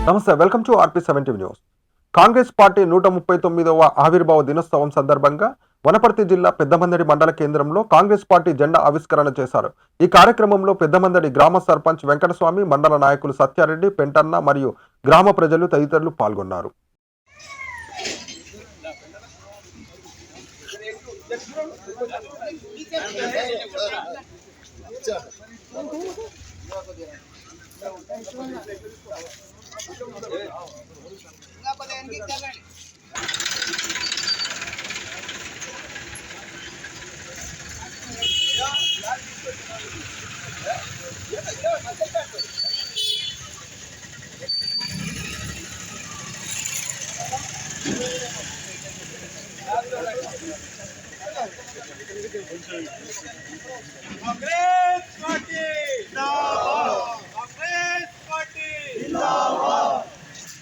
నమస్తే, welcome to RP70 news. Congress party 139వ ఆవిర్భావ దినోత్సవం సందర్భంగా వనపర్తి జిల్లా పెద్దమందడి మండల కేంద్రంలో కాంగ్రెస్ పార్టీ జెండా ఆవిష్కరణ చేశారు. ఈ కార్యక్రమంలో పెద్దమందడి గ్రామ సర్పంచ్ వెంకటస్వామి, మండల నాయకులు సత్యారెడ్డి, పెంటన్న మరియు గ్రామ ప్రజలు తదితరులు పాల్గొన్నారు. कांग्रेस पार्टी जिंदाबाद, कांग्रेस पार्टी जिंदाबाद,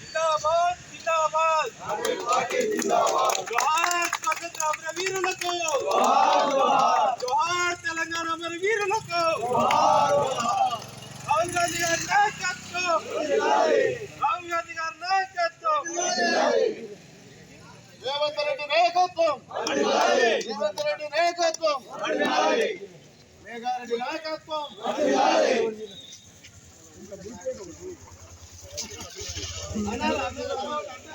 जिंदाबाद जिंदाबाद, कांग्रेस पार्टी जिंदाबाद. जोहार स्वतंत्र अमरवीरुలకు, जोहार जोहार, जोहार తెలంగాణ అమరవీరులకు, जोहार जोहार. రాహుల్ గాంధీ గారి నాయకత్వం, రాహుల్ గాంధీ గారి నాయకత్వం, రేవంత్ రెడ్డి నాయకత్వం, రేవంత్ రెడ్డి నాయకత్వం, మేఘారెడ్డి నాయకత్వం. అన్నారు